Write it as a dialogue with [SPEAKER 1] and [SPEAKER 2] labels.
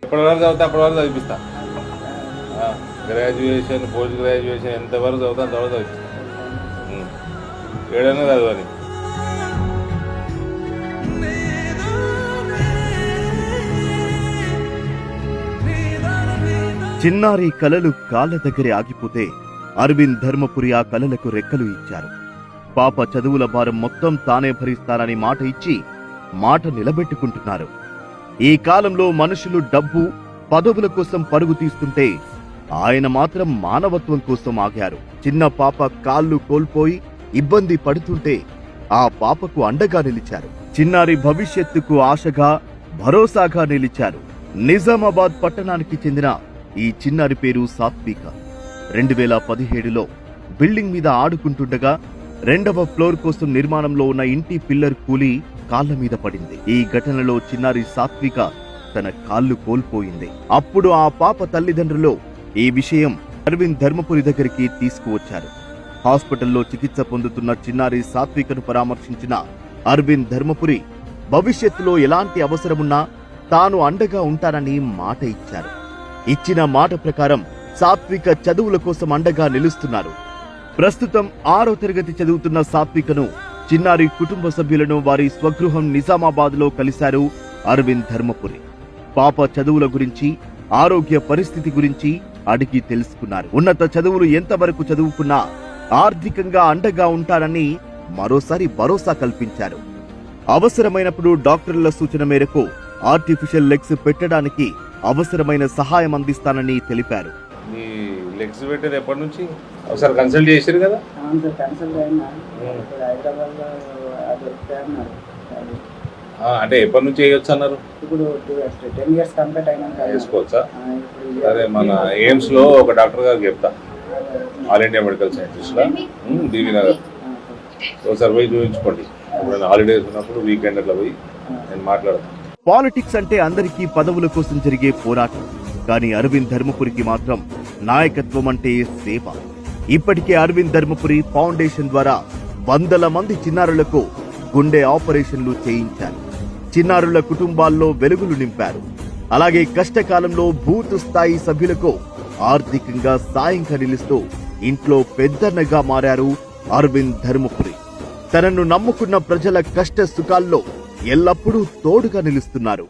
[SPEAKER 1] ఎప్పటివరకు చదువుతా అప్పటివరకు చదివిస్తా. Graduation post graduation ఎంతవరకు చదువుతా అంతవరకు చదివిస్తా. ఏడైనా చదవాలి.
[SPEAKER 2] చిన్నారి కలలు కాళ్ళ దగ్గరే ఆగిపోతే అరవింద్ ధర్మపురి ఆ కలలకు రెక్కలు ఇచ్చారు. పాప చదువుల భారం మొత్తం తానే భరిస్తానని మాట ఇచ్చి మాట నిలబెట్టుకుంటున్నారు. ఈ కాలంలో మనుషులు డబ్బు పదవుల కోసం పరుగు తీస్తుంటే ఆయన మాత్రం మానవత్వం కోసం ఆగారు. చిన్న పాప కాళ్ళు కోల్పోయి ఇబ్బంది పడుతుంటే ఆ పాపకు అండగా నిలిచారు. చిన్నారి భవిష్యత్తుకు ఆశగా భరోసాగా నిలిచారు. నిజామాబాద్ పట్టణానికి చెందిన ఈ చిన్నారి పేరు సాత్విక. 2017లో బిల్డింగ్ మీద ఆడుకుంటుండగా 2వ ఫ్లోర్ కోసం నిర్మాణంలో ఉన్న ఇంటి పిల్లర్ కూలి కాళ్ల మీద పడింది. ఈ ఘటనలో చిన్నారి సాత్విక తన కాళ్ళు కోల్పోయింది. అప్పుడు ఆ పాప తల్లిదండ్రులు ఈ విషయం అరవింద్ ధర్మపురి దగ్గరికి తీసుకువచ్చారు. హాస్పిటల్లో చికిత్స పొందుతున్న చిన్నారి సాత్వికను పరామర్శించిన అరవింద్ ధర్మపురి భవిష్యత్తులో ఎలాంటి అవసరమున్నా తాను అండగా ఉంటానని మాట ఇచ్చారు. ఇచ్చిన మాట ప్రకారం సాత్విక చదువుల కోసం అండగా నిలుస్తున్నారు. ప్రస్తుతం 6వ తరగతి చదువుతున్న సాత్వికను చిన్నారి కుటుంబ సభ్యులను వారి స్వగృహం నిజామాబాద్ లో కలిశారు అరవింద్ ధర్మపురి. పాప చదువుల గురించి, ఆరోగ్య పరిస్థితి గురించి అడిగి తెలుసుకున్నారు. ఉన్నత చదువులు ఎంతవరకు చదువుకున్నా ఆర్థికంగా అండగా ఉంటారని మరోసారి భరోసా కల్పించారు. అవసరమైనప్పుడు డాక్టర్ల సూచన మేరకు ఆర్టిఫిషియల్ లెగ్స్ పెట్టడానికి అవసరమైన సహాయం అందిస్తానని తెలిపారు.
[SPEAKER 1] ఈ లెగ్స్ పెట్టేది ఎప్పటి నుంచి? ఒకసారి కన్సల్ట్ చేశారు కదా? అంటే ఎప్పటి నుంచి వేయొచ్చు అన్నారు?
[SPEAKER 3] ఇప్పుడు 10 years కంప్లీట్ అయినాక
[SPEAKER 1] వేసుకోవచ్చా? అదే మన ఎయిమ్స్ లో ఒక డాక్టర్ గారికి చెప్తా, ఆల్ ఇండియా మెడికల్ సైన్సెస్ లో బీవీ నగర్. ఒకసారి పోయి చూపించుకోండి. హాలిడేస్ ఉన్నప్పుడు వీకెండ్ అట్లా పోయి నేను మాట్లాడతాను.
[SPEAKER 2] పాలిటిక్స్ అంటే అందరికీ పదవుల కోసం జరిగే పోరాటం. కానీ అరవింద్ ధర్మపురికి మాత్రం నాయకత్వం అంటే సేవ. ఇప్పటికే అరవింద్ ధర్మపురి ఫౌండేషన్ ద్వారా వందల మంది చిన్నారులకు గుండె ఆపరేషన్లు చేయించారు. చిన్నారుల కుటుంబాల్లో వెలుగులు నింపారు. అలాగే కష్టకాలంలో బూత్ స్థాయి సభ్యులకు ఆర్థికంగా సాయంగా నిలుస్తూ ఇంట్లో పెద్దన్నగా మారారు అరవింద్ ధర్మపురి. తనను నమ్ముకున్న ప్రజల కష్ట సుఖాల్లో ఎల్లప్పుడూ తోడుగా నిలుస్తున్నారు.